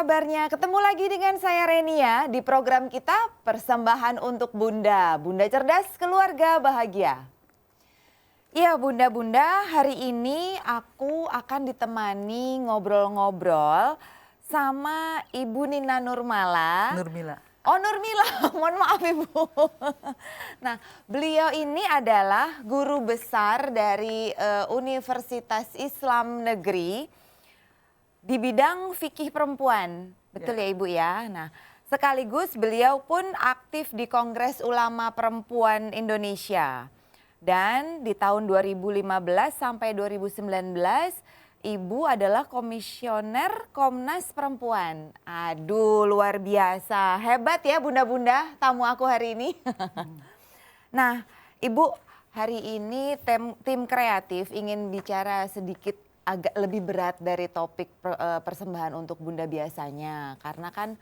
kabarnya? Ketemu lagi dengan saya Renia di program kita Persembahan untuk Bunda. Bunda cerdas, keluarga bahagia. Iya bunda-bunda, hari ini aku akan ditemani ngobrol-ngobrol sama Ibu Nina Nurmala. Nurmila. Oh Nurmila, mohon maaf Ibu. Nah beliau ini adalah guru besar dari Universitas Islam Negeri di bidang fikih perempuan, betul ya Ibu ya. Nah, sekaligus beliau pun aktif di Kongres Ulama Perempuan Indonesia. Dan di tahun 2015 sampai 2019, Ibu adalah komisioner Komnas Perempuan. Aduh, luar biasa. Hebat ya bunda-bunda tamu aku hari ini. Nah, Ibu, hari ini tim kreatif ingin bicara sedikit agak lebih berat dari topik persembahan untuk Bunda biasanya. Karena kan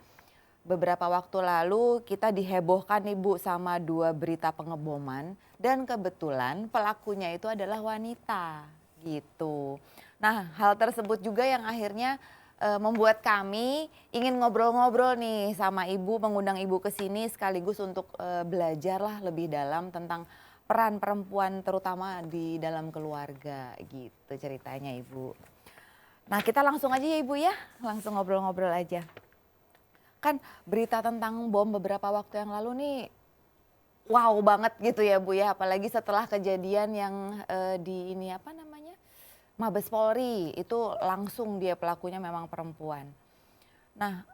beberapa waktu lalu kita dihebohkan Ibu sama 2 berita pengeboman. Dan kebetulan pelakunya itu adalah wanita gitu. Nah hal tersebut juga yang akhirnya membuat kami ingin ngobrol-ngobrol nih sama Ibu, mengundang Ibu ke sini sekaligus untuk belajar lah lebih dalam tentang peran perempuan terutama di dalam keluarga gitu ceritanya Ibu. Nah kita langsung aja ya Ibu ya, langsung ngobrol-ngobrol aja. Kan berita tentang bom beberapa waktu yang lalu nih wow banget gitu ya Bu ya, apalagi setelah kejadian yang di ini apa namanya Mabes Polri itu langsung dia pelakunya memang perempuan. Nah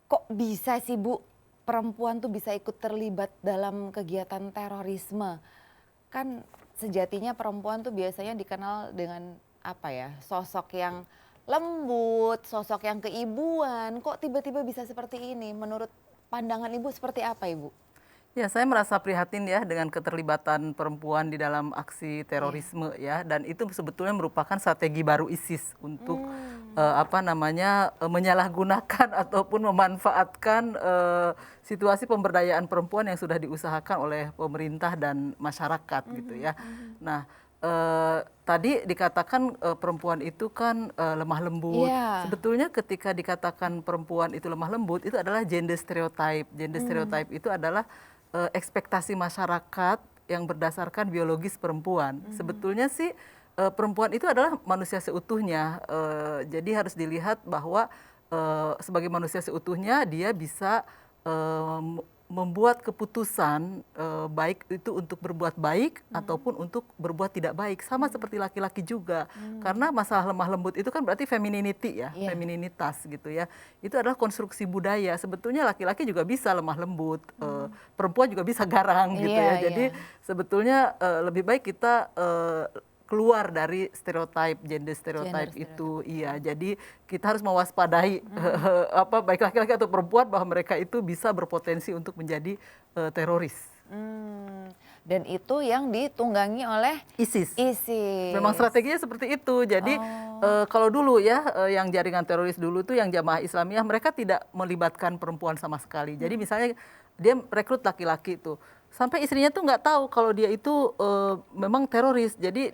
kok bisa sih Bu perempuan tuh bisa ikut terlibat dalam kegiatan terorisme? Kan sejatinya perempuan tuh biasanya dikenal dengan apa ya, sosok yang lembut, sosok yang keibuan. Kok tiba-tiba bisa seperti ini? Menurut pandangan Ibu seperti apa Ibu? Ya, saya merasa prihatin ya dengan keterlibatan perempuan di dalam aksi terorisme ya, dan itu sebetulnya merupakan strategi baru ISIS untuk menyalahgunakan ataupun memanfaatkan situasi pemberdayaan perempuan yang sudah diusahakan oleh pemerintah dan masyarakat gitu ya. Nah, tadi dikatakan perempuan itu kan lemah lembut. Sebetulnya ketika dikatakan perempuan itu lemah lembut itu adalah gender stereotype. Gender stereotype itu adalah ekspektasi masyarakat yang berdasarkan biologis perempuan. Sebetulnya sih perempuan itu adalah manusia seutuhnya. Jadi harus dilihat bahwa sebagai manusia seutuhnya dia bisa membuat keputusan baik itu untuk berbuat baik ataupun untuk berbuat tidak baik, sama seperti laki-laki juga. Karena masalah lemah lembut itu kan berarti femininity ya, femininitas gitu ya. Itu adalah konstruksi budaya. Sebetulnya laki-laki juga bisa lemah lembut, perempuan juga bisa garang gitu ya. Jadi sebetulnya lebih baik kita keluar dari stereotip, gender stereotip itu. Iya, jadi kita harus mewaspadai baik laki-laki atau perempuan bahwa mereka itu bisa berpotensi untuk menjadi teroris. Dan itu yang ditunggangi oleh ISIS. ISIS. Memang strateginya seperti itu. Jadi kalau dulu ya yang jaringan teroris dulu tuh yang Jamaah Islamiyah mereka tidak melibatkan perempuan sama sekali. Jadi misalnya dia rekrut laki-laki tuh. Sampai istrinya tuh nggak tahu kalau dia itu memang teroris, jadi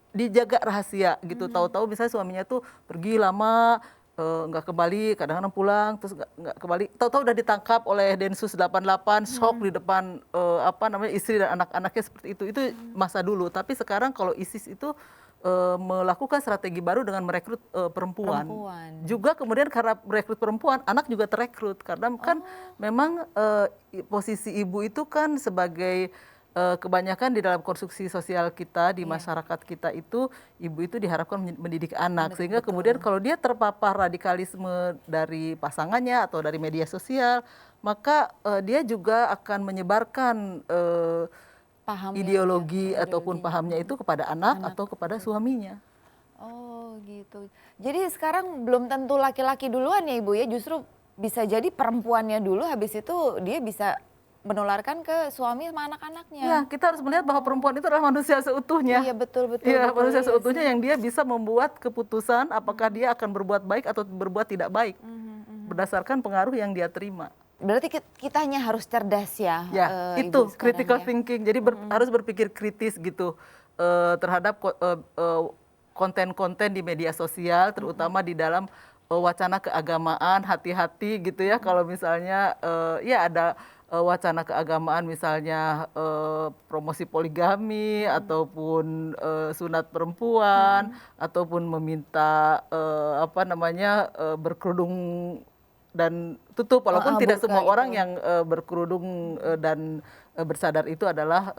dijaga rahasia gitu. Tahu-tahu misalnya suaminya tuh pergi lama, nggak kembali, kadang-kadang pulang, terus nggak kembali. Tahu-tahu udah ditangkap oleh Densus 88, shock di depan istri dan anak-anaknya seperti itu. Itu masa dulu. Tapi sekarang kalau ISIS itu melakukan strategi baru dengan merekrut perempuan. Juga kemudian karena merekrut perempuan, anak juga terekrut karena kan memang posisi ibu itu kan sebagai kebanyakan di dalam konstruksi sosial kita di masyarakat kita itu ibu itu diharapkan mendidik anak sehingga kemudian kalau dia terpapar radikalisme dari pasangannya atau dari media sosial maka dia juga akan menyebarkan ideologi ataupun pahamnya itu kepada anak atau kepada suaminya. Oh gitu. Jadi sekarang belum tentu laki-laki duluan ya Ibu ya, justru bisa jadi perempuannya dulu habis itu dia bisa menularkan ke suami sama anak-anaknya. Ya, kita harus melihat bahwa perempuan itu adalah manusia seutuhnya. Iya betul. Iya, manusia seutuhnya yang dia bisa membuat keputusan apakah dia akan berbuat baik atau berbuat tidak baik. Berdasarkan pengaruh yang dia terima. Berarti kitanya harus cerdas ya. Ya, itu critical thinking. Jadi harus berpikir kritis gitu terhadap konten-konten di media sosial, terutama di dalam wacana keagamaan, hati-hati gitu ya kalau misalnya ya ada wacana keagamaan misalnya promosi poligami ataupun sunat perempuan ataupun meminta apa namanya berkerudung dan tutup walaupun tidak burka semua orang itu. yang berkerudung dan bersadar itu adalah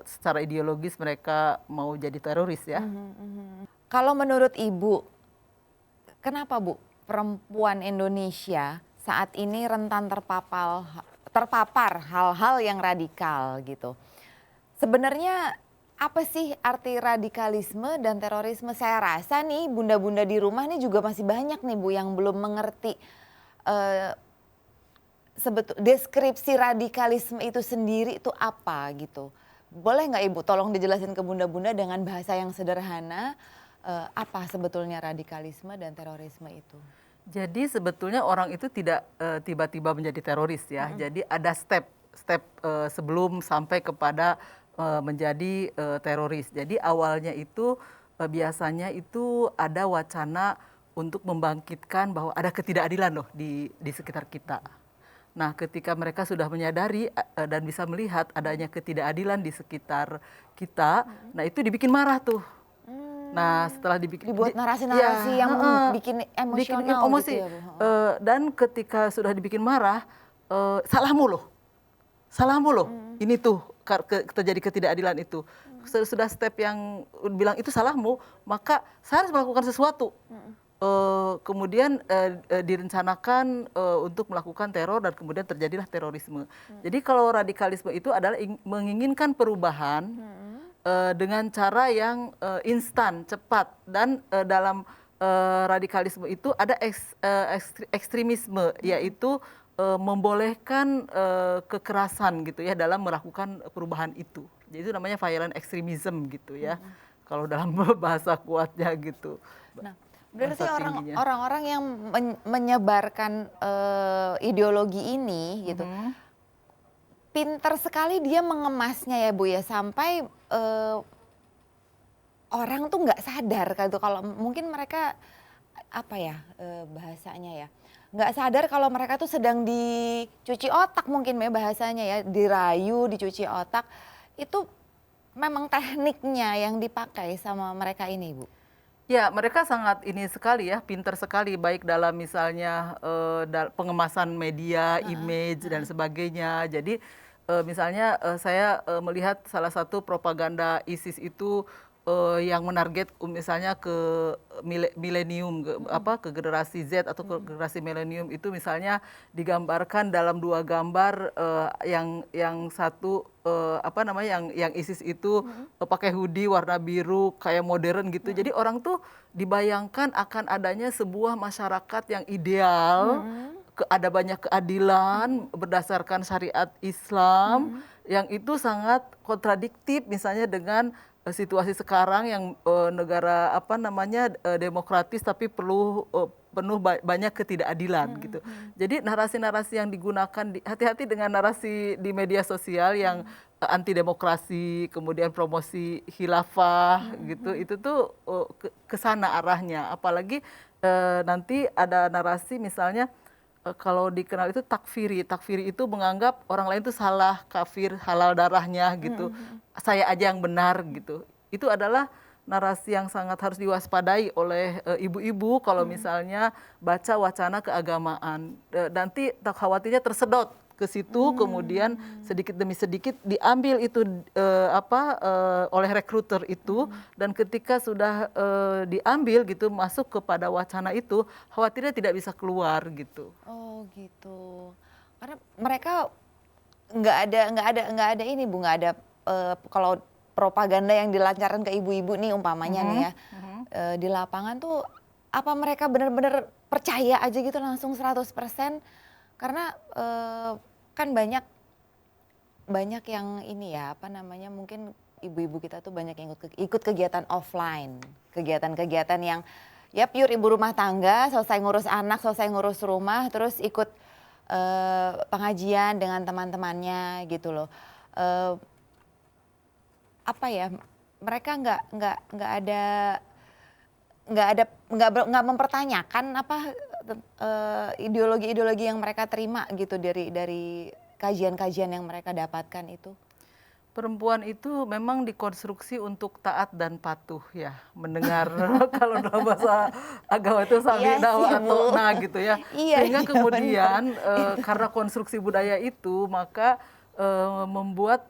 secara ideologis mereka mau jadi teroris ya. Kalau menurut Ibu, kenapa Bu perempuan Indonesia saat ini rentan terpapar hal-hal yang radikal gitu? Sebenarnya apa sih arti radikalisme dan terorisme? Saya rasa nih bunda-bunda di rumah nih juga masih banyak nih Bu yang belum mengerti deskripsi radikalisme itu sendiri itu apa gitu. Boleh nggak Ibu tolong dijelasin ke bunda-bunda dengan bahasa yang sederhana apa sebetulnya radikalisme dan terorisme itu? Jadi sebetulnya orang itu tidak tiba-tiba menjadi teroris ya. Jadi ada step sebelum sampai kepada menjadi teroris. Jadi awalnya itu biasanya itu ada wacana untuk membangkitkan bahwa ada ketidakadilan loh di sekitar kita. Nah, ketika mereka sudah menyadari dan bisa melihat adanya ketidakadilan di sekitar kita, nah itu dibikin marah tuh. Nah, setelah Dibuat narasi-narasi yang bikin emosional emosi. gitu ya Bu? Dan ketika sudah dibikin marah, salahmu loh, salahmu loh. Ini tuh terjadi ketidakadilan itu. Sudah step yang bilang itu salahmu, maka saya harus melakukan sesuatu. Kemudian direncanakan untuk melakukan teror dan kemudian terjadilah terorisme. Jadi kalau radikalisme itu adalah menginginkan perubahan dengan cara yang instan, cepat dan dalam radikalisme itu ada ekstremisme yaitu membolehkan kekerasan gitu ya dalam melakukan perubahan itu. Jadi itu namanya violent extremism gitu ya. Kalau dalam bahasa kuatnya gitu. Nah, berarti orang-orang yang menyebarkan ideologi ini gitu, pinter sekali dia mengemasnya ya Bu ya, sampai orang tuh nggak sadar kan tuh kalau mungkin mereka apa ya bahasanya ya, nggak sadar kalau mereka tuh sedang dicuci otak mungkin ya bahasanya ya, dirayu, dicuci otak. Itu memang tekniknya yang dipakai sama mereka ini Bu. Ya, mereka sangat ini sekali ya, pinter sekali baik dalam misalnya pengemasan media, image dan sebagainya. Jadi misalnya saya melihat salah satu propaganda ISIS itu yang menarget misalnya ke milenium, ke generasi Z atau ke generasi milenium itu misalnya digambarkan dalam 2 gambar yang satu apa namanya yang ISIS itu pakai hoodie warna biru kayak modern gitu. Jadi orang tuh dibayangkan akan adanya sebuah masyarakat yang ideal, ada banyak keadilan berdasarkan syariat Islam yang itu sangat kontradiktif misalnya dengan situasi sekarang yang negara apa namanya demokratis tapi penuh banyak ketidakadilan gitu. Jadi narasi-narasi yang digunakan hati-hati dengan narasi di media sosial yang anti demokrasi, kemudian promosi khilafah gitu. Itu tuh ke sana arahnya. Apalagi nanti ada narasi misalnya kalau dikenal itu takfiri. Takfiri itu menganggap orang lain itu salah, kafir, halal darahnya gitu. Saya aja yang benar gitu. Itu adalah narasi yang sangat harus diwaspadai oleh ibu-ibu kalau misalnya baca wacana keagamaan. Nanti tak khawatirnya tersedot ke situ, kemudian sedikit demi sedikit diambil itu oleh rekruter itu, dan ketika sudah diambil gitu masuk kepada wacana itu, khawatirnya tidak bisa keluar gitu. Oh gitu. Karena mereka nggak ada ini Bu, nggak ada kalau propaganda yang dilancarkan ke ibu-ibu nih umpamanya nih ya di lapangan tuh apa mereka benar-benar percaya aja gitu langsung 100%? Karena kan banyak yang ini ya apa namanya mungkin ibu-ibu kita tuh banyak yang ikut kegiatan offline, kegiatan-kegiatan yang ya pure ibu rumah tangga, selesai ngurus anak, selesai ngurus rumah, terus ikut pengajian dengan teman-temannya gitu loh. Apa ya, mereka nggak ada nggak mempertanyakan apa ideologi-ideologi yang mereka terima gitu dari kajian-kajian yang mereka dapatkan itu? Perempuan itu memang dikonstruksi untuk taat dan patuh ya, mendengar kalau dalam bahasa agama itu Iya sami sih, dawa Bu. atau nah gitu ya. Iya, Sehingga iya bener. kemudian karena konstruksi budaya itu maka membuat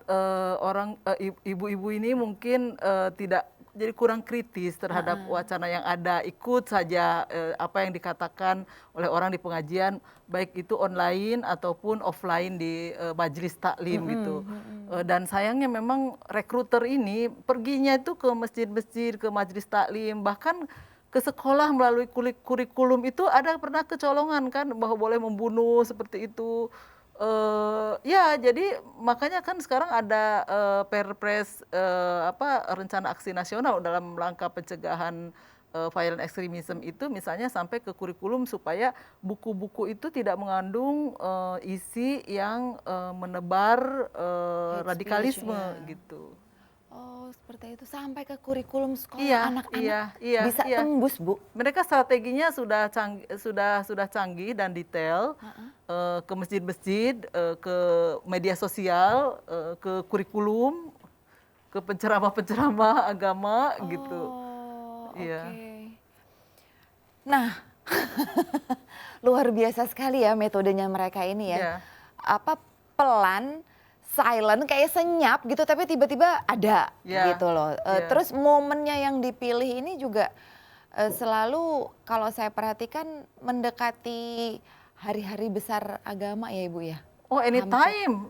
ibu-ibu ini mungkin tidak jadi kurang kritis terhadap wacana yang ada, ikut saja apa yang dikatakan oleh orang di pengajian, baik itu online ataupun offline di majelis taklim gitu. Dan sayangnya memang rekruter ini perginya itu ke masjid-masjid, ke majelis taklim, bahkan ke sekolah melalui kurikulum itu ada pernah kecolongan kan bahwa boleh membunuh seperti itu. Ya, jadi makanya kan sekarang ada Perpres rencana aksi nasional dalam rangka pencegahan violent extremism itu misalnya sampai ke kurikulum supaya buku-buku itu tidak mengandung isi yang menebar Hate speech, radikalisme ya. gitu. Oh, seperti itu. Sampai ke kurikulum sekolah Iya, anak-anak iya, iya, bisa iya. tembus, Bu? Mereka strateginya sudah canggih dan detail, ke masjid-masjid, ke media sosial, ke kurikulum, ke penceramah-penceramah agama gitu. Oh, Iya, oke. Nah, luar biasa sekali ya metodenya mereka ini ya. iya, Apa, pelan, silent, kayak senyap gitu, tapi tiba-tiba ada iya, gitu loh. iya. Terus momennya yang dipilih ini juga selalu kalau saya perhatikan mendekati hari-hari besar agama ya Ibu ya? Oh, Hampir. anytime,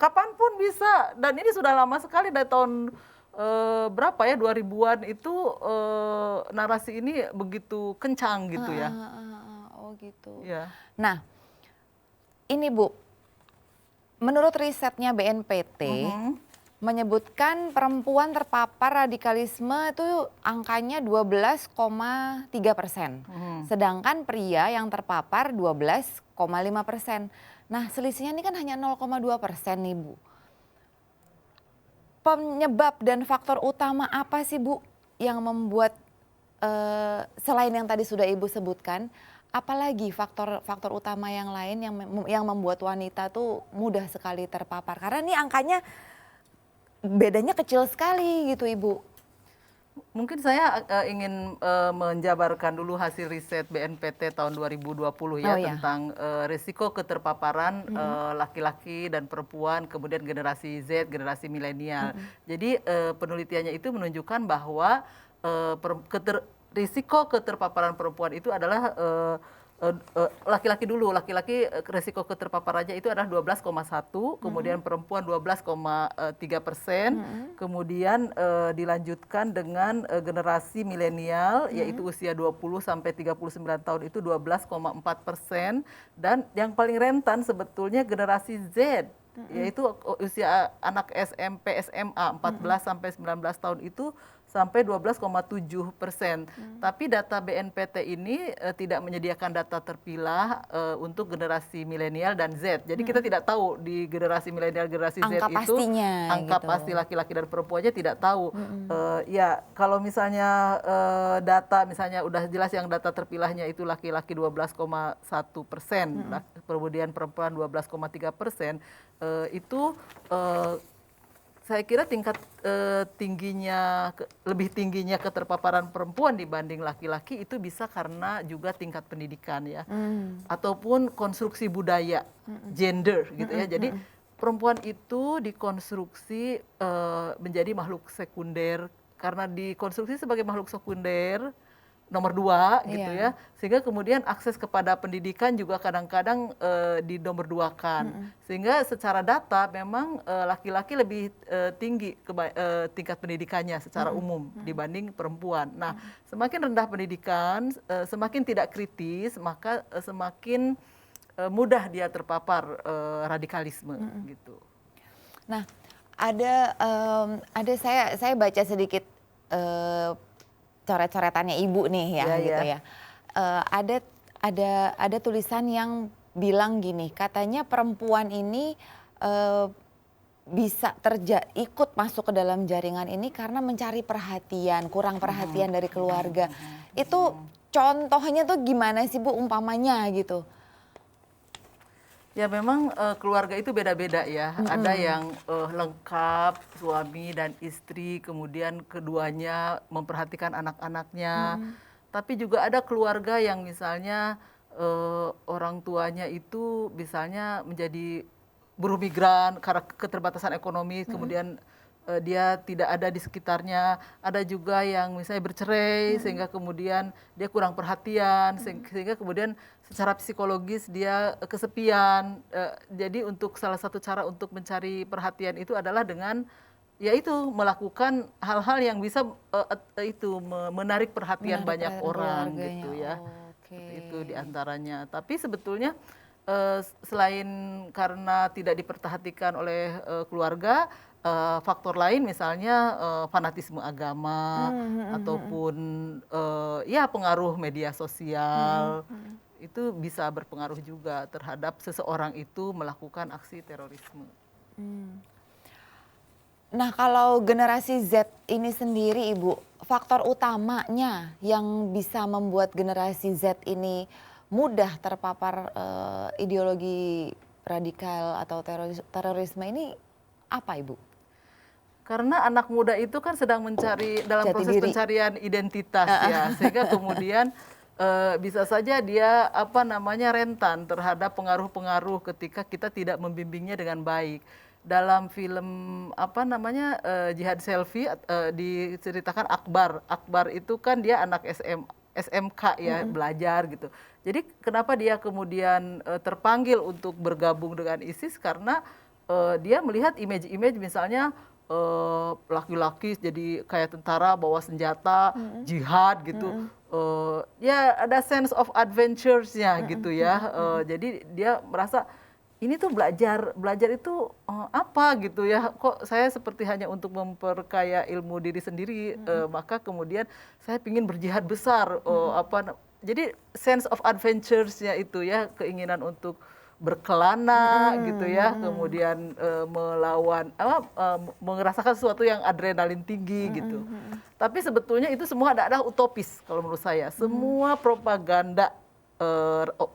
kapanpun bisa. Dan ini sudah lama sekali dari tahun berapa ya 2000-an itu narasi ini begitu kencang gitu Heeh, ya. heeh, heeh. Oh gitu. Iya. Nah, ini Bu, menurut risetnya BNPT Mhm. menyebutkan perempuan terpapar radikalisme itu angkanya 12,3%. Mhm. Sedangkan pria yang terpapar 12,5%. Nah, selisihnya ini kan hanya 0,2% nih, Bu. Penyebab dan faktor utama apa sih, Bu, yang membuat selain yang tadi sudah Ibu sebutkan, apalagi faktor utama yang lain yang membuat wanita tuh mudah sekali terpapar? Karena ini angkanya bedanya kecil sekali gitu, Ibu. Mungkin saya ingin menjabarkan dulu hasil riset BNPT tahun 2020 Oh ya ya. tentang risiko keterpaparan laki-laki dan perempuan, kemudian generasi Z, generasi milenial. Jadi penelitiannya itu menunjukkan bahwa risiko keterpaparan perempuan itu adalah laki-laki dulu, laki-laki risiko keterpaparannya itu adalah 12,1, kemudian perempuan 12,3%, kemudian dilanjutkan dengan generasi milenial yaitu usia 20 sampai 39 tahun itu 12,4%, dan yang paling rentan sebetulnya generasi Z yaitu usia anak SMP, SMA 14 sampai 19 tahun itu sampai 12,7%. Tapi data BNPT ini tidak menyediakan data terpilah untuk generasi milenial dan Z. Jadi kita tidak tahu di generasi milenial, generasi Z Angka itu pastinya angka gitu. pasti laki-laki dan perempuannya tidak tahu. Ya kalau misalnya data misalnya udah jelas yang data terpilahnya itu laki-laki 12,1%, kemudian perempuan 12,3%, itu saya kira tingkat lebih tingginya keterpaparan perempuan dibanding laki-laki itu bisa karena juga tingkat pendidikan ya, ataupun konstruksi budaya, gender gitu ya. Jadi perempuan itu dikonstruksi menjadi makhluk sekunder, karena dikonstruksi sebagai makhluk sekunder nomor 2 gitu Iya. ya, sehingga kemudian akses kepada pendidikan juga kadang-kadang dinomor 2-kan, sehingga secara data memang laki-laki lebih tinggi tingkat pendidikannya secara umum dibanding perempuan. Nah, semakin rendah pendidikan, semakin tidak kritis, maka semakin mudah dia terpapar radikalisme gitu. Nah, ada saya baca sedikit coret-coretannya Ibu nih ya, Iya, gitu iya. ya. Ada tulisan yang bilang gini, katanya perempuan ini bisa ikut masuk ke dalam jaringan ini karena mencari perhatian, kurang perhatian dari keluarga. Itu contohnya tuh gimana sih Bu umpamanya gitu? Ya memang keluarga itu beda-beda ya. Ada yang lengkap suami dan istri, kemudian keduanya memperhatikan anak-anaknya. Tapi juga ada keluarga yang misalnya orang tuanya itu misalnya menjadi buruh migran karena keterbatasan ekonomi, kemudian dia tidak ada di sekitarnya. Ada juga yang misalnya bercerai sehingga kemudian dia kurang perhatian, sehingga kemudian secara psikologis dia kesepian. Jadi untuk salah satu cara untuk mencari perhatian itu adalah dengan yaitu melakukan hal-hal yang bisa itu menarik perhatian banyak orang gitu ya. Seperti itu diantaranya. Tapi sebetulnya selain karena tidak diperhatikan oleh keluarga, faktor lain misalnya fanatisme agama ataupun ya pengaruh media sosial itu bisa berpengaruh juga terhadap seseorang itu melakukan aksi terorisme. Nah kalau generasi Z ini sendiri Ibu, faktor utamanya yang bisa membuat generasi Z ini mudah terpapar ideologi radikal atau terorisme ini apa Ibu? Karena anak muda itu kan sedang mencari dalam Jati proses diri. pencarian identitas ya, sehingga kemudian bisa saja dia rentan terhadap pengaruh-pengaruh ketika kita tidak membimbingnya dengan baik. Dalam film Jihad Selfie diceritakan Akbar. Akbar itu kan dia anak SMK ya, belajar gitu. Jadi kenapa dia kemudian terpanggil untuk bergabung dengan ISIS karena dia melihat image-image misalnya laki-laki jadi kayak tentara bawa senjata, jihad gitu. Ya ada sense of adventures-nya gitu ya. Jadi dia merasa ini tuh belajar itu apa gitu ya, kok saya seperti hanya untuk memperkaya ilmu diri sendiri, maka kemudian saya ingin berjihad besar. Jadi sense of adventures-nya itu ya, keinginan untuk berkelana gitu ya, kemudian melawan merasakan sesuatu yang adrenalin tinggi gitu. Tapi sebetulnya itu semua adalah utopis kalau menurut saya. Semua propaganda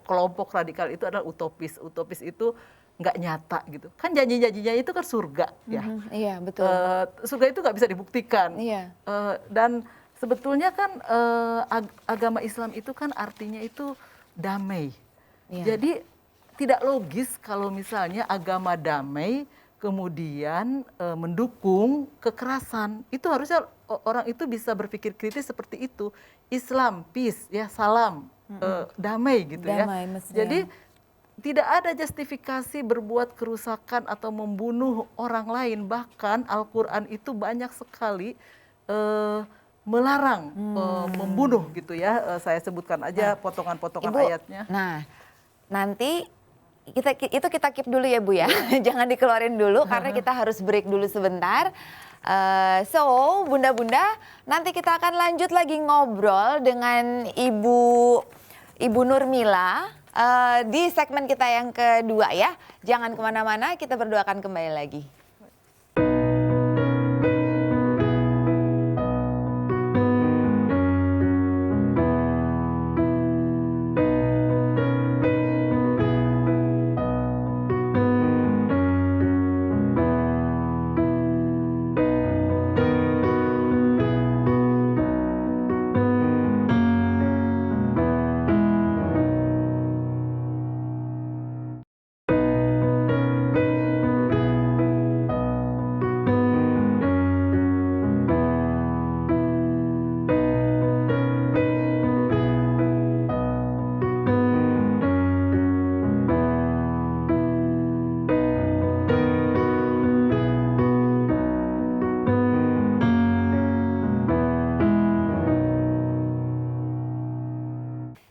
kelompok radikal itu adalah utopis. Utopis itu nggak nyata gitu. Kan janji-janjinya itu kan surga ya. Iya betul. Surga itu nggak bisa dibuktikan. Iya. Dan sebetulnya kan agama Islam itu kan artinya itu damai. Iya. Jadi tidak logis kalau misalnya agama damai kemudian mendukung kekerasan. Itu harusnya orang itu bisa berpikir kritis seperti itu. Islam, peace, ya salam, damai gitu Damai, ya. mestinya. Jadi tidak ada justifikasi berbuat kerusakan atau membunuh orang lain. Bahkan Al-Quran itu banyak sekali melarang membunuh gitu ya. Saya sebutkan aja potongan-potongan Ibu, ayatnya. nah nanti kita keep dulu ya Bu ya, jangan dikeluarin dulu karena kita harus break dulu sebentar. So bunda-bunda, nanti kita akan lanjut lagi ngobrol dengan Ibu Nurmila di segmen kita yang kedua ya. Jangan kemana-mana, kita berdua akan kembali lagi.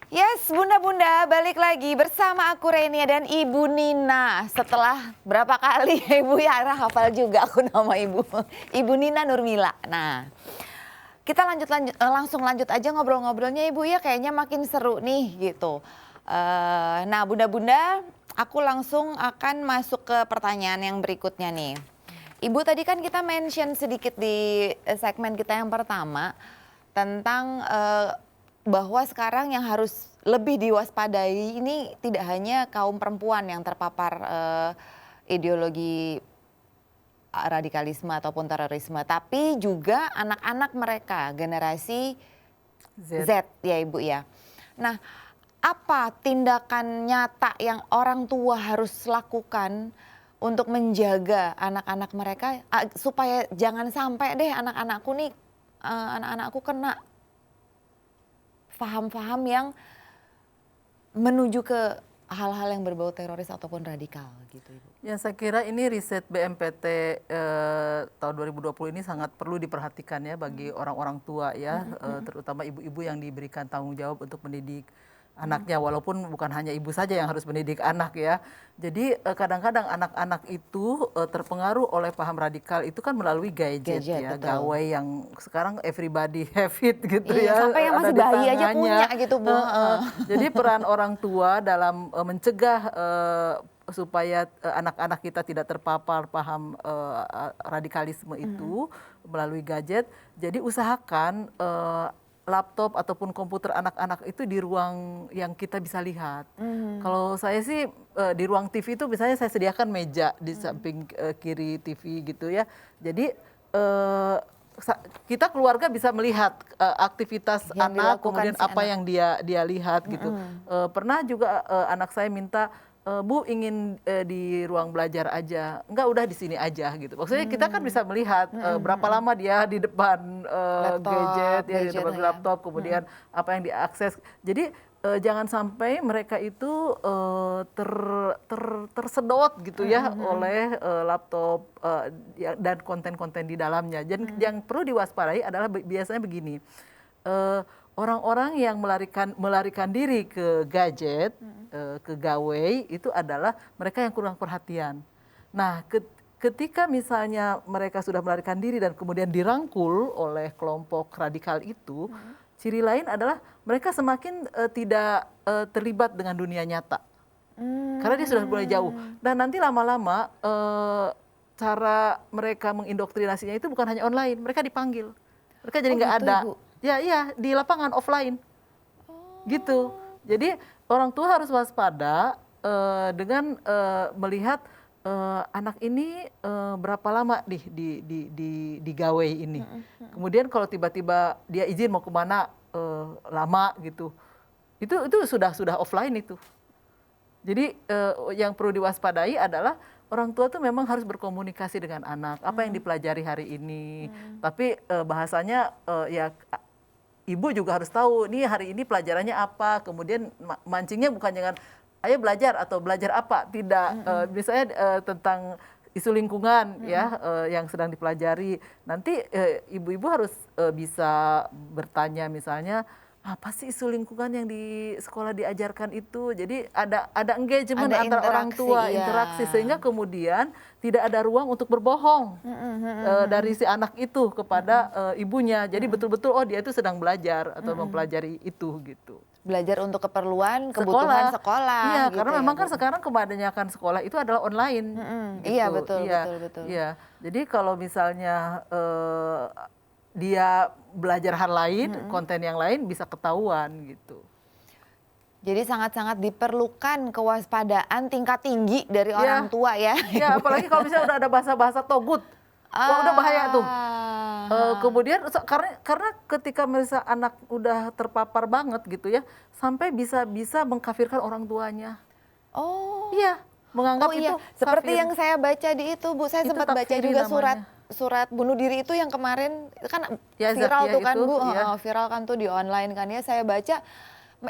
Yes, bunda-bunda balik lagi bersama aku Renia dan Ibu Nina. Setelah berapa kali Ibu ya hafal juga aku nama Ibu. Ibu Nina Nurmila. Nah, kita langsung lanjut aja ngobrol-ngobrolnya Ibu ya, kayaknya makin seru nih gitu. Nah, bunda-bunda, aku langsung akan masuk ke pertanyaan yang berikutnya nih. Ibu tadi kan kita mention sedikit di segmen kita yang pertama tentang bahwa sekarang yang harus lebih diwaspadai ini tidak hanya kaum perempuan yang terpapar ideologi radikalisme ataupun terorisme, tapi juga anak-anak mereka, generasi Z ya Ibu ya. Nah, apa tindakan nyata yang orang tua harus lakukan untuk menjaga anak-anak mereka supaya jangan sampai deh anak-anakku kena paham-paham yang menuju ke hal-hal yang berbau teroris ataupun radikal gitu Ibu. Ya, saya kira ini riset BMPT tahun 2020 ini sangat perlu diperhatikan ya bagi orang-orang tua ya, terutama ibu-ibu yang diberikan tanggung jawab untuk mendidik anaknya, walaupun bukan hanya ibu saja yang harus mendidik anak ya. Jadi kadang-kadang anak-anak itu terpengaruh oleh paham radikal itu kan melalui gadget ya, betul. gawai yang sekarang everybody have it gitu Iya, ya. sampai yang ada masih di bayi aja tangannya. punya gitu Bu. Jadi peran orang tua dalam mencegah supaya anak-anak kita tidak terpapar paham radikalisme itu melalui gadget. Jadi usahakan laptop ataupun komputer anak-anak itu di ruang yang kita bisa lihat. Kalau saya sih di ruang TV itu misalnya saya sediakan meja di samping kiri TV gitu ya. Jadi kita keluarga bisa melihat aktivitas Yang anak, dilakukan kemudian si apa anak. yang dia lihat gitu. Pernah juga anak saya minta, Bu ingin di ruang belajar aja, enggak udah di sini aja gitu. Maksudnya kita kan bisa melihat berapa lama dia di depan gadget, ya di depan laptop, kemudian apa yang diakses. Jadi jangan sampai mereka itu tersedot gitu ya oleh laptop dan konten-konten di dalamnya. Dan yang perlu diwaspadai adalah biasanya begini. Orang-orang yang melarikan diri ke gadget, ke gawai itu adalah mereka yang kurang perhatian. Nah, ketika misalnya mereka sudah melarikan diri dan kemudian dirangkul oleh kelompok radikal itu, ciri lain adalah mereka semakin tidak terlibat dengan dunia nyata. Karena dia sudah mulai jauh. Dan nanti lama-lama cara mereka mengindoktrinasinya itu bukan hanya online, mereka dipanggil. Mereka jadi nggak gitu, ada. Ibu? Ya iya, di lapangan offline. Gitu. Jadi orang tua harus waspada dengan melihat anak ini berapa lama di gawai ini. Kemudian kalau tiba-tiba dia izin mau kemana lama gitu. Itu sudah offline itu. Jadi yang perlu diwaspadai adalah orang tua tuh memang harus berkomunikasi dengan anak. Apa yang dipelajari hari ini. Tapi bahasanya ya ibu juga harus tahu nih hari ini pelajarannya apa, kemudian mancingnya bukan dengan ayo belajar atau belajar apa, tidak. Misalnya tentang isu lingkungan ya yang sedang dipelajari. Nanti ibu-ibu harus bisa bertanya misalnya apa sih isu lingkungan yang di sekolah diajarkan itu. Jadi ada engagement antara orang tua, interaksi sehingga kemudian tidak ada ruang untuk berbohong dari si anak itu kepada ibunya. Jadi betul-betul oh dia itu sedang belajar atau mempelajari itu gitu. Belajar untuk keperluan kebutuhan sekolah. Iya, gitu karena ya, memang Bu. kan sekarang kebanyakan sekolah itu adalah online. Gitu. Iya betul, Iya, betul. Iya. Jadi kalau misalnya dia belajar hal lain, konten yang lain bisa ketahuan gitu. Jadi sangat-sangat diperlukan kewaspadaan tingkat tinggi dari orang tua ya. Ya, apalagi kalau misalnya udah ada bahasa-bahasa togut. Wah, udah bahaya tuh. Kemudian karena ketika misalnya anak udah terpapar banget gitu ya, sampai bisa mengkafirkan orang tuanya. Oh. Iya, menganggap itu seperti kafir. yang saya baca di itu Bu, saya Itu sempat baca takfiri juga namanya. surat bunuh diri itu yang kemarin kan Ya, viral Zakia tuh kan itu, Bu, iya. viral kan tuh di online kan ya, saya baca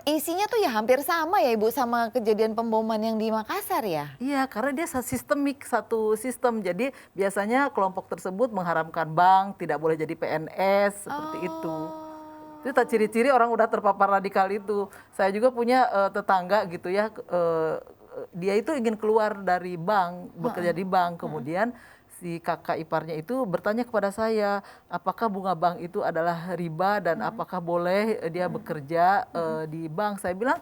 isinya tuh ya hampir sama ya Ibu sama kejadian pemboman yang di Makassar ya. Iya, karena dia sistemik, satu sistem. Jadi biasanya kelompok tersebut mengharamkan bank, tidak boleh jadi PNS, seperti itu. Itu ciri-ciri orang udah terpapar radikal itu. Saya juga punya tetangga gitu ya, dia itu ingin keluar dari bank, bekerja di bank, kemudian si kakak iparnya itu bertanya kepada saya, apakah bunga bank itu adalah riba dan apakah boleh dia bekerja di bank? Saya bilang,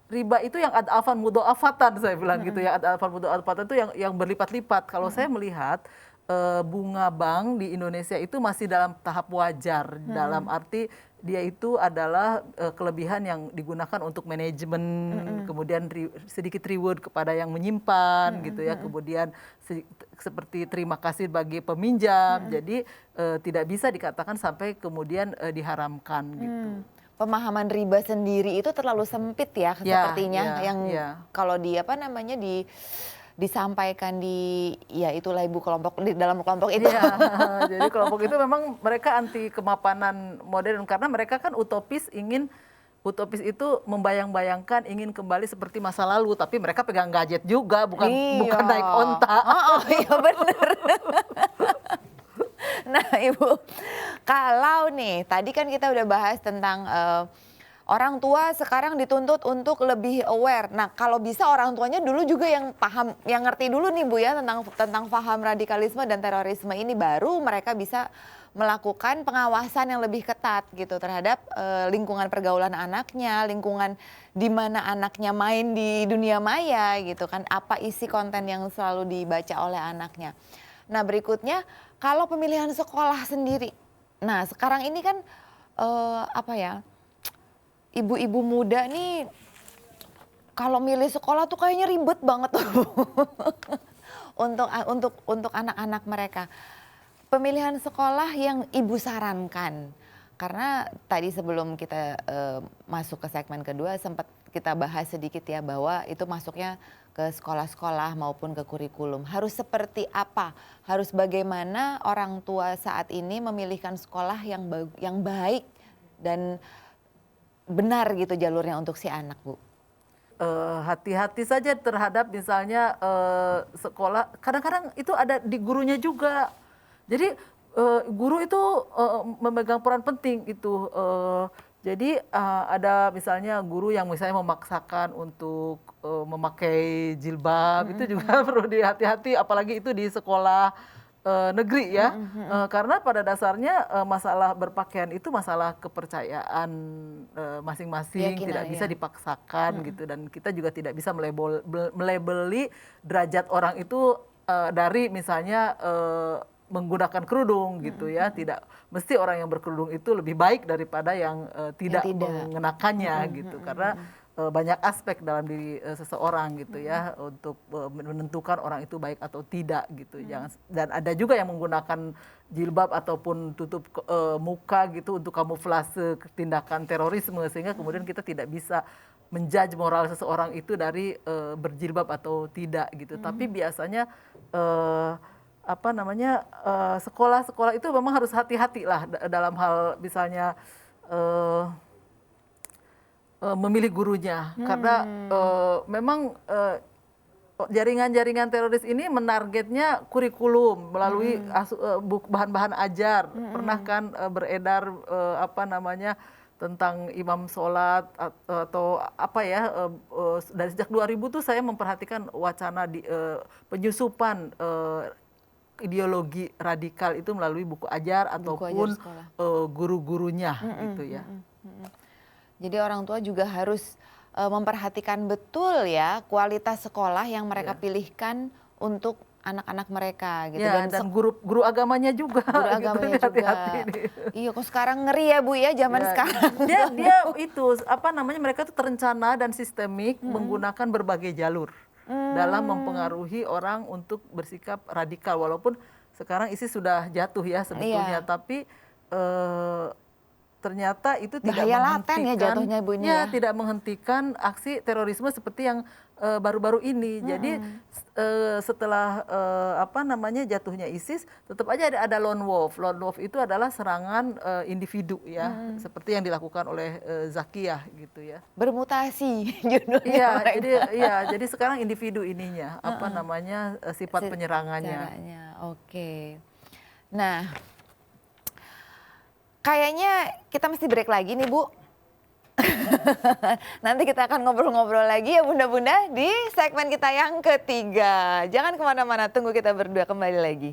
riba itu yang ad'afan mudha'afatan, saya bilang gitu ya. Ad'afan mudha'afatan itu yang berlipat-lipat. Kalau saya melihat bunga bank di Indonesia itu masih dalam tahap wajar, dalam arti dia itu adalah kelebihan yang digunakan untuk manajemen, kemudian sedikit reward kepada yang menyimpan gitu ya, kemudian seperti terima kasih bagi peminjam. Jadi tidak bisa dikatakan sampai kemudian diharamkan gitu. Pemahaman riba sendiri itu terlalu sempit ya sepertinya, yang kalau di apa namanya disampaikan di ya itulah ibu kelompok di dalam kelompok itu. Iya, jadi kelompok itu memang mereka anti kemapanan modern karena mereka kan utopis itu membayang-bayangkan ingin kembali seperti masa lalu, tapi mereka pegang gadget juga, bukan naik onta. Iya benar. Nah Ibu, kalau nih tadi kan kita udah bahas tentang orang tua sekarang dituntut untuk lebih aware. Nah, kalau bisa orang tuanya dulu juga yang paham, yang ngerti dulu nih Bu ya tentang paham radikalisme dan terorisme ini, baru mereka bisa melakukan pengawasan yang lebih ketat gitu terhadap lingkungan pergaulan anaknya, lingkungan di mana anaknya main di dunia maya gitu kan, apa isi konten yang selalu dibaca oleh anaknya. Nah, berikutnya kalau pemilihan sekolah sendiri. Nah, sekarang ini kan ibu-ibu muda nih kalau milih sekolah tuh kayaknya ribet banget tuh untuk anak-anak mereka. Pemilihan sekolah yang ibu sarankan, karena tadi sebelum kita masuk ke segmen kedua sempat kita bahas sedikit ya bahwa itu masuknya ke sekolah-sekolah maupun ke kurikulum. Harus seperti apa? Harus bagaimana orang tua saat ini memilihkan sekolah yang baik dan benar gitu jalurnya untuk si anak, Bu? Hati-hati saja terhadap misalnya sekolah, kadang-kadang itu ada di gurunya juga. Jadi guru itu memegang peran penting itu. Jadi ada misalnya guru yang misalnya memaksakan untuk memakai jilbab, itu juga perlu dihati-hati, apalagi itu di sekolah negeri ya, karena pada dasarnya masalah berpakaian itu masalah kepercayaan masing-masing, tidak bisa dipaksakan gitu, dan kita juga tidak bisa melabeli derajat orang itu dari misalnya menggunakan kerudung gitu ya, tidak mesti orang yang berkerudung itu lebih baik daripada yang tidak mengenakannya gitu, karena banyak aspek dalam diri seseorang gitu ya untuk menentukan orang itu baik atau tidak gitu. Dan ada juga yang menggunakan jilbab ataupun tutup muka gitu untuk kamuflase tindakan terorisme, sehingga kemudian kita tidak bisa menjudge moral seseorang itu dari berjilbab atau tidak gitu. Tapi biasanya sekolah-sekolah itu memang harus hati-hati lah dalam hal misalnya memilih gurunya, karena memang jaringan-jaringan teroris ini menargetnya kurikulum melalui bahan-bahan ajar. Pernah kan beredar tentang imam sholat atau dari sejak 2000 tuh saya memperhatikan wacana penyusupan ideologi radikal itu melalui buku ajar ataupun guru-gurunya gitu ya. Jadi orang tua juga harus memperhatikan betul ya kualitas sekolah yang mereka pilihkan untuk anak-anak mereka gitu. Ya, dan guru agamanya juga. Guru agamanya gitu, juga. hati-hati Iya, kok sekarang ngeri ya Bu ya zaman sekarang. Dia itu mereka tuh terencana dan sistemik menggunakan berbagai jalur dalam mempengaruhi orang untuk bersikap radikal, walaupun sekarang ISIS sudah jatuh ya sebetulnya, tapi ternyata itu tidak menghentikan, ya jatuhnya Bu ini ya. Tidak menghentikan aksi terorisme seperti yang baru-baru ini. Jadi setelah jatuhnya ISIS, tetap aja ada lone wolf. Lone wolf itu adalah serangan individu ya, seperti yang dilakukan oleh Zakiyah gitu ya. Bermutasi judulnya. Jadi sekarang individu ininya sifat penyerangannya. Oke. Nah, kayaknya kita mesti break lagi nih Bu. Nanti kita akan ngobrol-ngobrol lagi ya Bunda-Bunda di segmen kita yang ketiga. Jangan kemana-mana, tunggu kita berdua kembali lagi.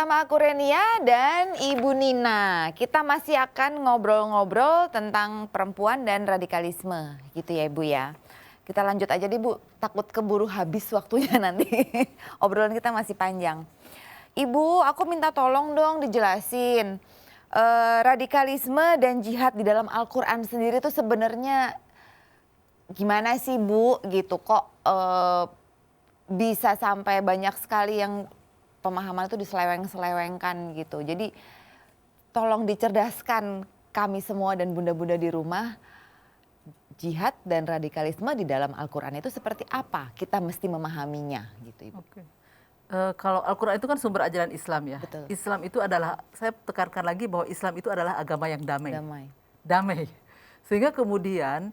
bersama aku Renia dan Ibu Nina. Kita masih akan ngobrol-ngobrol tentang perempuan dan radikalisme gitu ya Ibu ya. Kita lanjut aja deh Bu, takut keburu habis waktunya nanti. Obrolan kita masih panjang. Ibu, aku minta tolong dong dijelasin. Radikalisme dan jihad di dalam Al-Quran sendiri itu sebenarnya gimana sih Bu gitu kok bisa sampai banyak sekali yang pemahaman itu diseleweng-selewengkan gitu. Jadi tolong dicerdaskan kami semua dan bunda-bunda di rumah, jihad dan radikalisme di dalam Al-Quran itu seperti apa? Kita mesti memahaminya gitu Ibu. Oke. Kalau Al-Quran itu kan sumber ajaran Islam ya. Betul. Islam itu adalah, saya tekankan lagi bahwa Islam itu adalah agama yang damai. Damai. Damai. Sehingga kemudian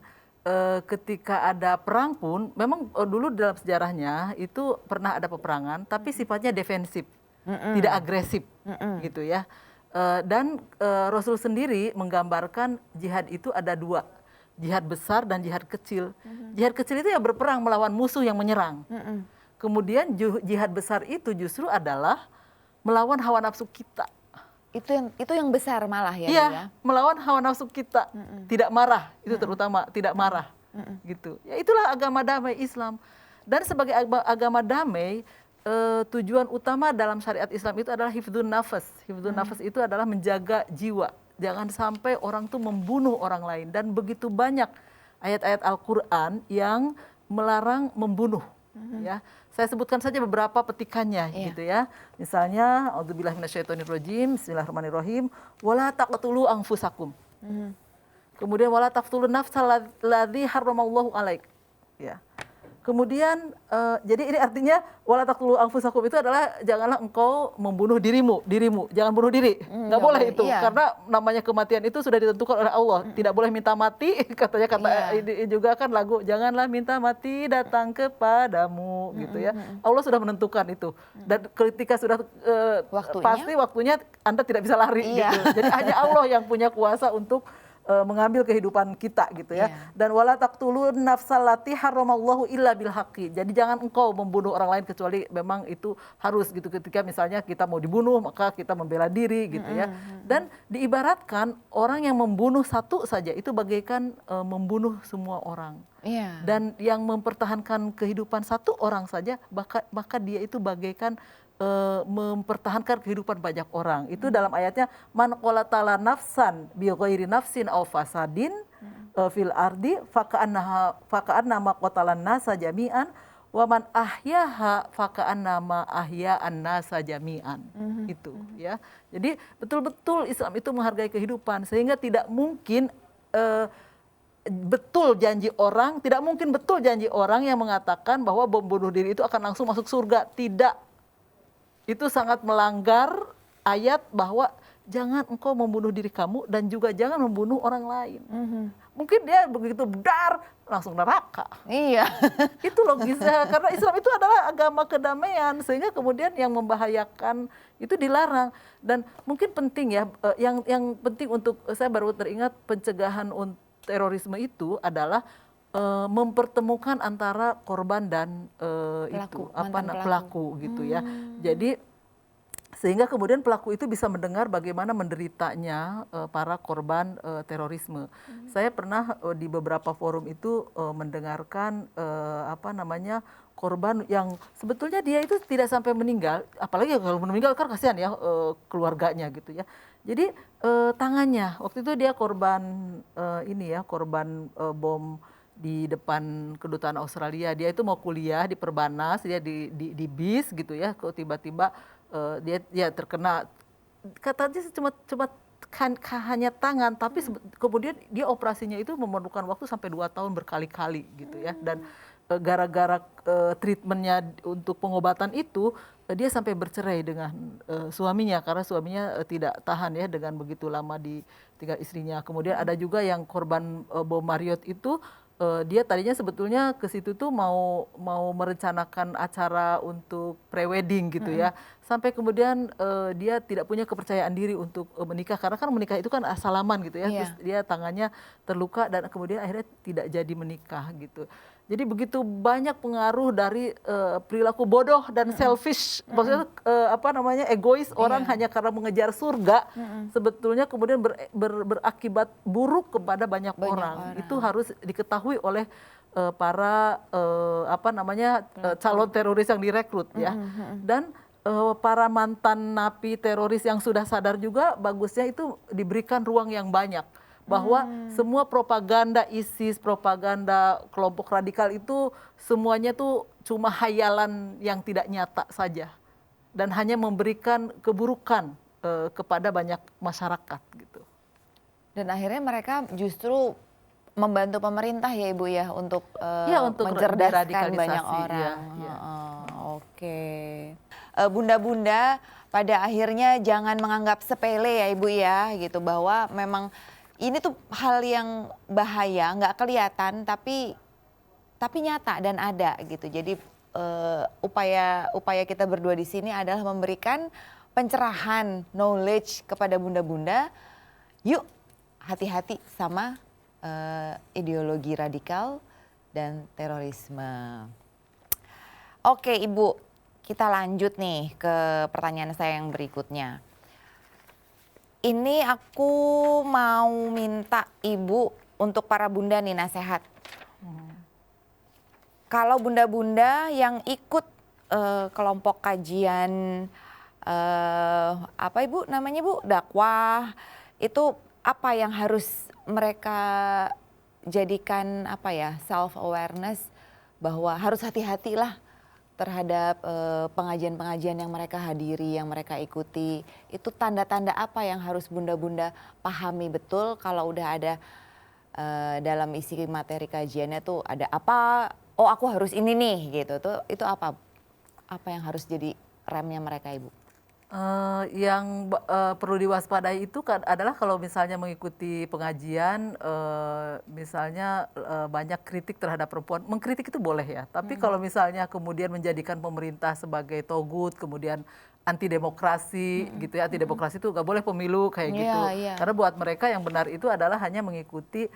ketika ada perang pun, memang dulu dalam sejarahnya itu pernah ada peperangan, tapi sifatnya defensif, tidak agresif, gitu ya. Dan Rasul sendiri menggambarkan jihad itu ada dua, jihad besar dan jihad kecil. Jihad kecil itu ya berperang melawan musuh yang menyerang. Kemudian jihad besar itu justru adalah melawan hawa nafsu kita. Itu yang besar malah ya. Iya, Bu, ya? melawan hawa nafsu kita, tidak marah, itu terutama tidak marah, gitu. Ya itulah agama damai Islam. Dan sebagai agama damai, tujuan utama dalam syariat Islam itu adalah hifdzun nafas. Hifdzun nafas itu adalah menjaga jiwa. Jangan sampai orang tuh membunuh orang lain. Dan begitu banyak ayat-ayat Al-Quran yang melarang membunuh. Ya, saya sebutkan saja beberapa petikannya gitu ya. Misalnya, A'udzubillahi minasyaitonirrajim, bismillahirrahmanirrahim, wala taqtulu anfusakum. Kemudian wala taqtulun nafsal ladzi harramallahu alaik. Ya. Kemudian jadi ini artinya wala taqtulu anfusakum itu adalah janganlah engkau membunuh dirimu, jangan bunuh diri. Nggak boleh itu, karena namanya kematian itu sudah ditentukan oleh Allah. Tidak boleh minta mati, katanya ini juga kan lagu, janganlah minta mati datang kepadamu gitu ya. Allah sudah menentukan itu. Dan ketika sudah pasti waktunya Anda tidak bisa lari gitu. Jadi hanya Allah yang punya kuasa untuk mengambil kehidupan kita gitu ya. Dan wala taqtulun nafsal lati haramallahu illa bil haqqi. Jadi jangan engkau membunuh orang lain kecuali memang itu harus gitu. Ketika misalnya kita mau dibunuh maka kita membela diri gitu ya. Dan diibaratkan orang yang membunuh satu saja itu bagaikan membunuh semua orang. Dan yang mempertahankan kehidupan satu orang saja maka dia itu bagaikan mempertahankan kehidupan banyak orang. Itu dalam ayatnya man qalatala nafsan bi ghairi nafsin aw fasadin fil ardi faka'annama qatalan nasa jami'an wa man ahyaha faka'annama ahya'an nasa jami'an. Itu ya. Jadi betul-betul Islam itu menghargai kehidupan sehingga tidak mungkin tidak mungkin betul janji orang yang mengatakan bahwa bom bunuh diri itu akan langsung masuk surga. Tidak. Itu sangat melanggar ayat bahwa jangan engkau membunuh diri kamu dan juga jangan membunuh orang lain. Mungkin dia begitu dar langsung neraka. Iya. Itu logisnya karena Islam itu adalah agama kedamaian sehingga kemudian yang membahayakan itu dilarang. Dan mungkin penting ya yang penting untuk saya baru teringat pencegahan terorisme itu adalah mempertemukan antara korban dan pelaku gitu ya. Jadi sehingga kemudian pelaku itu bisa mendengar bagaimana menderitanya para korban terorisme. Saya pernah di beberapa forum itu mendengarkan korban yang sebetulnya dia itu tidak sampai meninggal, apalagi kalau meninggal kan kasihan ya keluarganya gitu ya. Jadi tangannya waktu itu dia korban korban bom di depan kedutaan Australia. Dia itu mau kuliah di Perbanas, dia di bis gitu ya, kok tiba-tiba dia terkena, katanya cuma hanya tangan, tapi kemudian dia operasinya itu memerlukan waktu sampai 2 tahun berkali-kali gitu ya. Dan gara-gara treatmentnya untuk pengobatan itu dia sampai bercerai dengan suaminya karena suaminya tidak tahan ya dengan begitu lama ditinggal istrinya. Kemudian ada juga yang korban bom Marriott itu dia tadinya sebetulnya ke situ tuh mau merencanakan acara untuk prewedding gitu ya. Sampai kemudian dia tidak punya kepercayaan diri untuk menikah karena kan menikah itu kan salaman gitu ya. Terus dia tangannya terluka dan kemudian akhirnya tidak jadi menikah gitu. Jadi begitu banyak pengaruh dari perilaku bodoh dan selfish, maksudnya egois orang hanya karena mengejar surga, sebetulnya kemudian berakibat buruk kepada banyak orang. Itu harus diketahui oleh para calon teroris yang direkrut ya. Dan para mantan napi teroris yang sudah sadar juga bagusnya itu diberikan ruang yang banyak. Bahwa semua propaganda ISIS, propaganda kelompok radikal itu semuanya tuh cuma hayalan yang tidak nyata saja. Dan hanya memberikan keburukan kepada banyak masyarakat gitu. Dan akhirnya mereka justru membantu pemerintah ya Ibu ya untuk, untuk mencerdaskan banyak orang. Ya. Oke. Bunda-bunda pada akhirnya jangan menganggap sepele ya Ibu ya gitu, bahwa memang ini tuh hal yang bahaya, nggak kelihatan tapi nyata dan ada gitu. Jadi upaya kita berdua di sini adalah memberikan pencerahan, knowledge kepada bunda-bunda. Yuk hati-hati sama ideologi radikal dan terorisme. Oke Ibu, kita lanjut nih ke pertanyaan saya yang berikutnya. Ini aku mau minta Ibu untuk para bunda nih nasihat. Kalau bunda-bunda yang ikut kelompok kajian apa Ibu namanya Bu, dakwah, itu apa yang harus mereka jadikan self awareness, bahwa harus hati-hatilah terhadap pengajian-pengajian yang mereka hadiri, yang mereka ikuti. Itu tanda-tanda apa yang harus bunda-bunda pahami betul kalau udah ada dalam isi materi kajiannya tuh ada apa, oh aku harus ini nih gitu. Itu apa yang harus jadi remnya mereka Ibu? Yang perlu diwaspadai itu adalah kalau misalnya mengikuti pengajian, misalnya banyak kritik terhadap perempuan, mengkritik itu boleh ya. Tapi kalau misalnya kemudian menjadikan pemerintah sebagai togut, kemudian anti demokrasi gitu ya, anti demokrasi itu nggak boleh pemilu kayak gitu. Karena buat mereka yang benar itu adalah hanya mengikuti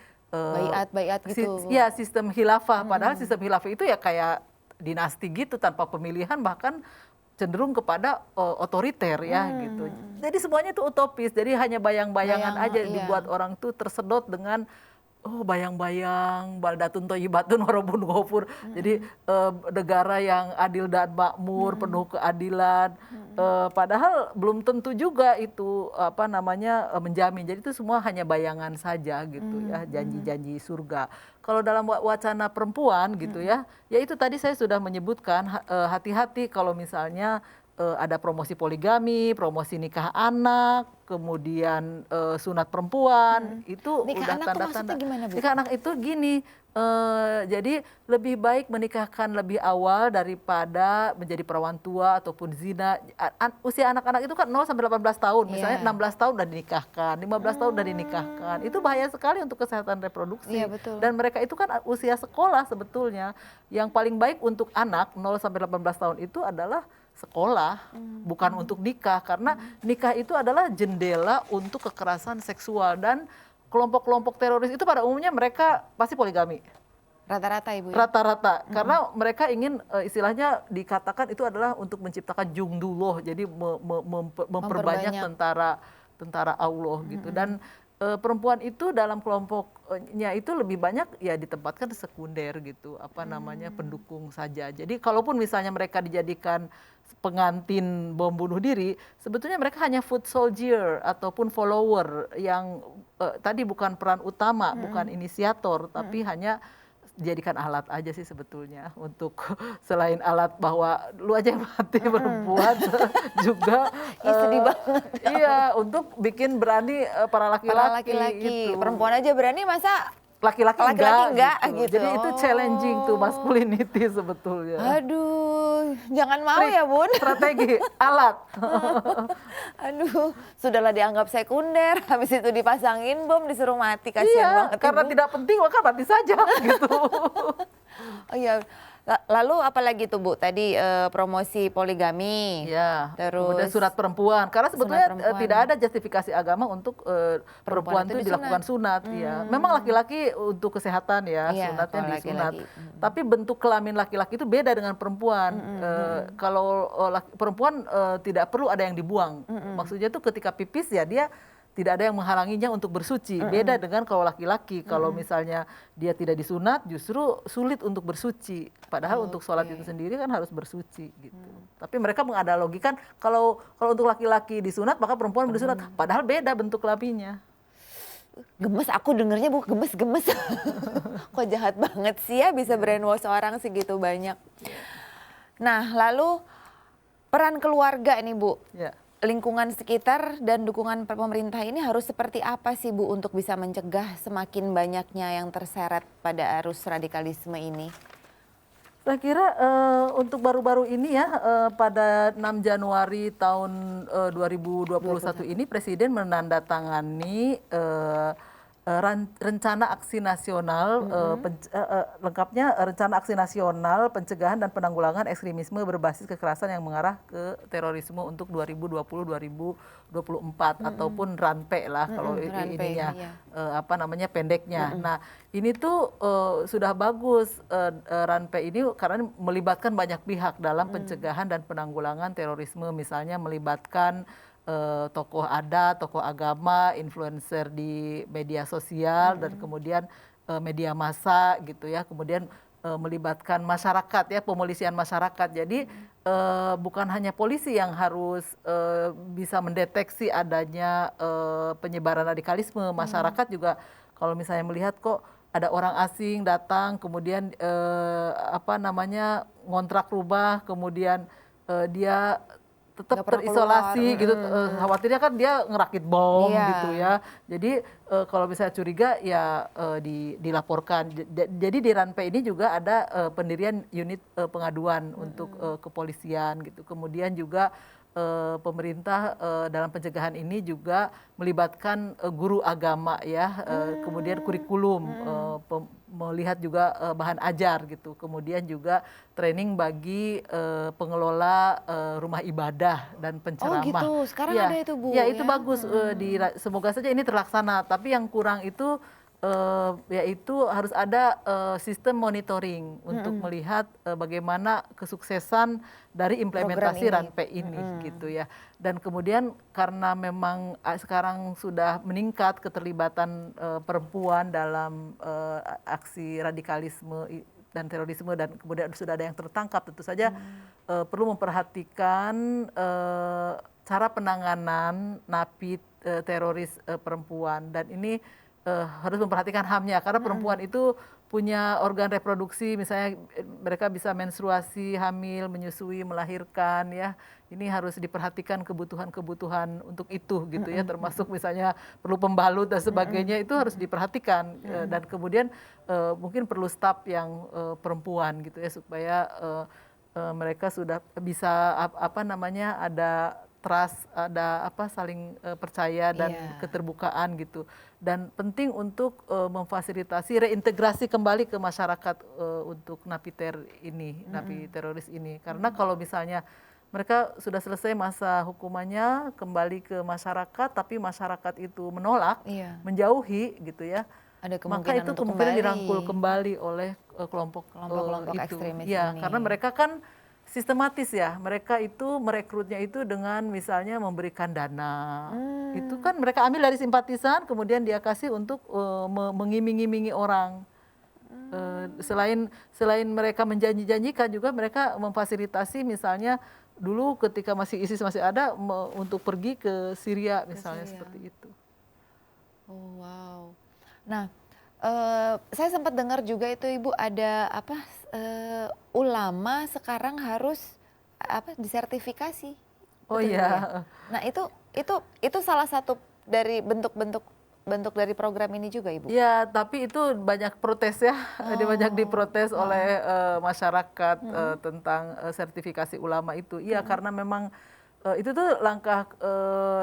baiat gitu. Sistem khilafah. Padahal sistem khilafah itu ya kayak dinasti gitu tanpa pemilihan, bahkan cenderung kepada otoriter ya gitu. Jadi semuanya itu utopis. Jadi hanya bayang-bayangan aja dibuat orang tuh tersedot dengan bayang-bayang baldatun thayyibatun warabun ghafur. Jadi negara yang adil dan makmur, penuh keadilan. Padahal belum tentu juga itu menjamin. Jadi itu semua hanya bayangan saja gitu ya, janji-janji surga. Kalau dalam wacana perempuan gitu ya itu tadi saya sudah menyebutkan, hati-hati kalau misalnya ada promosi poligami, promosi nikah anak, kemudian sunat perempuan, itu nikah udah tanda-tanda. Nikah anak itu gini, jadi lebih baik menikahkan lebih awal daripada menjadi perawan tua ataupun zina. Usia anak-anak itu kan 0 sampai 18 tahun, misalnya 16 tahun udah dinikahkan, 15 tahun udah dinikahkan. Itu bahaya sekali untuk kesehatan reproduksi. Dan mereka itu kan usia sekolah sebetulnya. Yang paling baik untuk anak 0 sampai 18 tahun itu adalah sekolah, bukan untuk nikah, karena nikah itu adalah jendela untuk kekerasan seksual. Dan kelompok-kelompok teroris itu pada umumnya mereka pasti poligami. Rata-rata Ibu ya? Rata-rata, karena mereka ingin istilahnya dikatakan itu adalah untuk menciptakan jungduloh, jadi memperbanyak tentara Allah gitu. Dan perempuan itu dalam kelompoknya itu lebih banyak ya ditempatkan sekunder gitu, pendukung saja. Jadi kalaupun misalnya mereka dijadikan pengantin bom bunuh diri, sebetulnya mereka hanya foot soldier ataupun follower yang tadi bukan peran utama, bukan inisiator, tapi hanya dijadikan alat aja sih sebetulnya, untuk selain alat bahwa lu aja yang mati perempuan juga sedih banget. Iya, untuk bikin berani para laki-laki gitu. Perempuan aja berani, masa laki-laki enggak gitu. Jadi itu challenging tuh masculinity sebetulnya. Aduh, jangan mau ya Bun. Strategi, alat. Aduh, sudahlah dianggap sekunder, habis itu dipasangin bom disuruh mati, kasihan banget. Karena tidak penting maka mati saja gitu. Oh iya, Lalu apalagi tuh Bu? Tadi promosi poligami, Ya, kemudian terus surat perempuan. Karena sebetulnya perempuan. tidak ada justifikasi agama untuk perempuan itu itu dilakukan sunat. Ya, Hmm. memang laki-laki untuk kesehatan ya, Iya, sunatnya kalau disunat. laki-laki. Tapi bentuk kelamin laki-laki itu beda dengan perempuan. Kalau perempuan tidak perlu ada yang dibuang. Maksudnya tuh ketika pipis ya dia tidak ada yang menghalanginya untuk bersuci. Beda dengan kalau laki-laki, kalau misalnya dia tidak disunat, justru sulit untuk bersuci. Padahal untuk sholat itu sendiri kan harus bersuci gitu. Tapi mereka menganalogikan kalau untuk laki-laki disunat maka perempuan disunat. Padahal beda bentuk kelaminnya. Gemes aku dengernya Bu, gemes-gemes. Kok jahat banget sih ya bisa brainwash orang segitu banyak. Nah, lalu peran keluarga nih Bu. Ya. Lingkungan sekitar dan dukungan pemerintah ini harus seperti apa sih Bu untuk bisa mencegah semakin banyaknya yang terseret pada arus radikalisme ini? Saya kira untuk baru-baru ini ya pada 6 Januari tahun 2021 ini Presiden menandatangani rencana aksi nasional lengkapnya rencana aksi nasional pencegahan dan penanggulangan ekstremisme berbasis kekerasan yang mengarah ke terorisme untuk 2020-2024 ataupun RANPE lah kalau ininya apa namanya pendeknya. Nah, ini tuh sudah bagus RANPE ini karena melibatkan banyak pihak dalam pencegahan dan penanggulangan terorisme, misalnya melibatkan tokoh adat, tokoh agama, influencer di media sosial dan kemudian media massa gitu ya, kemudian melibatkan masyarakat ya, pemolisian masyarakat. Jadi bukan hanya polisi yang harus bisa mendeteksi adanya penyebaran radikalisme, masyarakat juga kalau misalnya melihat kok ada orang asing datang kemudian apa namanya ngontrak rumah, kemudian dia tetap terisolasi gitu, khawatirnya kan dia ngerakit bom gitu ya. Jadi kalau misalnya curiga ya dilaporkan. Jadi di RANPE ini juga ada pendirian unit pengaduan untuk kepolisian gitu. Kemudian juga pemerintah dalam pencegahan ini juga melibatkan guru agama ya, kemudian kurikulum, melihat juga bahan ajar gitu, kemudian juga training bagi pengelola rumah ibadah dan penceramah. Oh gitu, sekarang Ya, ada itu Bu. ya itu bagus. Semoga saja ini terlaksana. Tapi yang kurang itu yaitu harus ada sistem monitoring untuk melihat bagaimana kesuksesan dari implementasi RANPE ini gitu ya. Dan kemudian karena memang sekarang sudah meningkat keterlibatan perempuan dalam aksi radikalisme dan terorisme dan kemudian sudah ada yang tertangkap, tentu saja perlu memperhatikan cara penanganan napi teroris perempuan, dan ini harus memperhatikan HAM-nya karena perempuan itu punya organ reproduksi, misalnya mereka bisa menstruasi, hamil, menyusui, melahirkan ya. Ini harus diperhatikan kebutuhan-kebutuhan untuk itu gitu ya, termasuk misalnya perlu pembalut dan sebagainya, itu harus diperhatikan. Dan kemudian mungkin perlu staf yang perempuan gitu ya, supaya mereka sudah bisa apa namanya ada trust, ada apa saling percaya dan keterbukaan gitu. Dan penting untuk memfasilitasi reintegrasi kembali ke masyarakat untuk napi teroris ini. Karena kalau misalnya mereka sudah selesai masa hukumannya kembali ke masyarakat, tapi masyarakat itu menolak, menjauhi gitu ya, maka itu kemungkinan dirangkul kembali oleh kelompok itu. ekstremis Ya, ini. karena mereka kan sistematis ya, mereka itu merekrutnya itu dengan misalnya memberikan dana. Itu kan mereka ambil dari simpatisan, kemudian dia kasih untuk mengiming-imingi orang. Selain mereka menjanji-janjikan, juga mereka memfasilitasi, misalnya dulu ketika masih ISIS masih ada, untuk pergi ke Syria misalnya, seperti itu. Oh wow. Nah, saya sempat dengar juga itu Ibu ada apa ulama sekarang harus apa disertifikasi. Oh iya. Nah itu salah satu dari bentuk dari program ini juga Ibu. Ya, tapi itu banyak protes ya, banyak diprotes oleh masyarakat tentang sertifikasi ulama itu. Iya, karena memang itu tuh langkah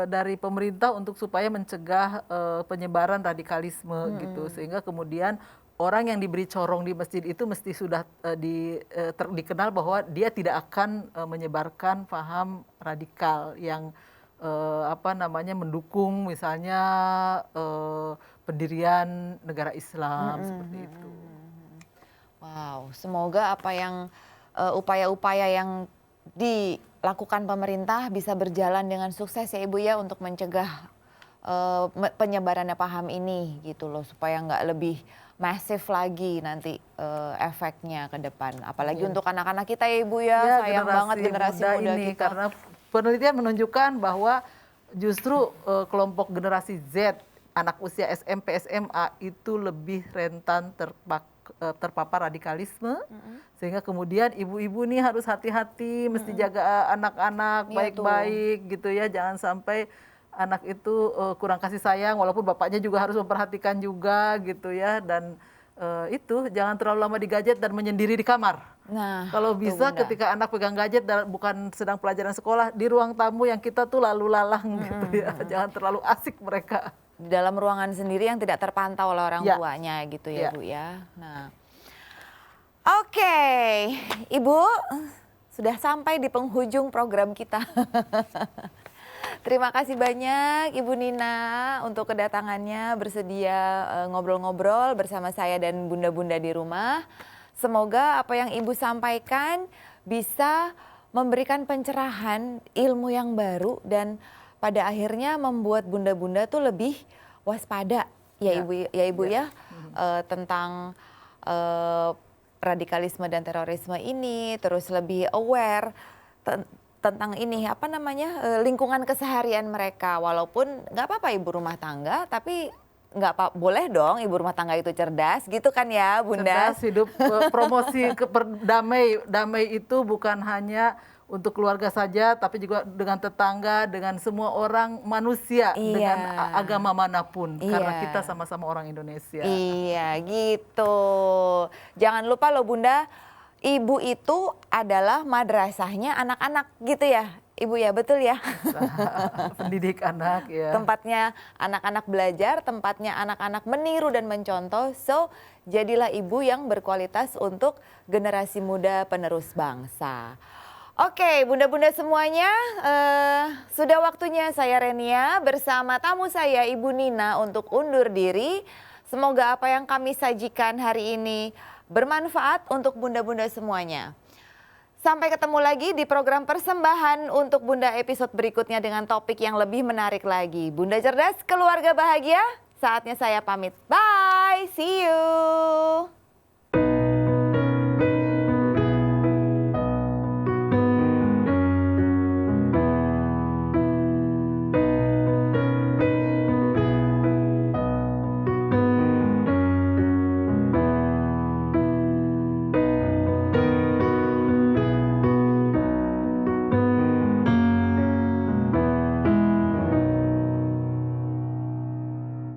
dari pemerintah untuk supaya mencegah penyebaran radikalisme gitu, sehingga kemudian orang yang diberi corong di masjid itu mesti sudah dikenal bahwa dia tidak akan menyebarkan paham radikal yang mendukung misalnya pendirian negara Islam seperti itu. Wow, semoga apa yang upaya-upaya yang dilakukan pemerintah bisa berjalan dengan sukses ya Ibu ya untuk mencegah penyebarannya paham ini gitu loh, supaya nggak lebih masif lagi nanti efeknya ke depan. Apalagi untuk anak-anak kita ya Ibu ya, sayang banget generasi muda ini kita. karena penelitian menunjukkan bahwa justru kelompok generasi Z, anak usia SMP, SMA itu lebih rentan terpapar radikalisme, sehingga kemudian ibu-ibu nih harus hati-hati, mesti jaga anak-anak baik-baik gitu ya, jangan sampai anak itu kurang kasih sayang, walaupun bapaknya juga harus memperhatikan juga gitu ya, dan itu jangan terlalu lama di gadget dan menyendiri di kamar. Nah, kalau bisa ketika anak pegang gadget dan bukan sedang pelajaran sekolah, di ruang tamu yang kita tuh lalu lalang gitu ya, jangan terlalu asik mereka. Di dalam ruangan sendiri yang tidak terpantau oleh orang tuanya gitu ya Bu ya. Nah, oke, Ibu sudah sampai di penghujung program kita. Terima kasih banyak Ibu Nina untuk kedatangannya, bersedia ngobrol-ngobrol bersama saya dan bunda-bunda di rumah. Semoga apa yang Ibu sampaikan bisa memberikan pencerahan, ilmu yang baru, dan pada akhirnya membuat bunda-bunda tuh lebih waspada ya Ibu ya, tentang radikalisme dan terorisme ini, terus lebih aware tentang ini lingkungan keseharian mereka. Walaupun nggak apa-apa ibu rumah tangga, tapi boleh dong ibu rumah tangga itu cerdas gitu kan ya Bunda. Cerdas, hidup promosi damai itu bukan hanya untuk keluarga saja, tapi juga dengan tetangga, dengan semua orang manusia, dengan agama manapun, karena kita sama-sama orang Indonesia. Iya gitu. Jangan lupa loh Bunda, ibu itu adalah madrasahnya anak-anak gitu ya Ibu ya, betul ya? Pendidik anak ya. Tempatnya anak-anak belajar, tempatnya anak-anak meniru dan mencontoh. So, jadilah ibu yang berkualitas untuk generasi muda penerus bangsa. Oke, bunda-bunda semuanya, sudah waktunya saya Renia bersama tamu saya Ibu Nina untuk undur diri. Semoga apa yang kami sajikan hari ini bermanfaat untuk bunda-bunda semuanya. Sampai ketemu lagi di program persembahan untuk Bunda episode berikutnya dengan topik yang lebih menarik lagi. Bunda cerdas, keluarga bahagia, saatnya saya pamit. Bye, see you.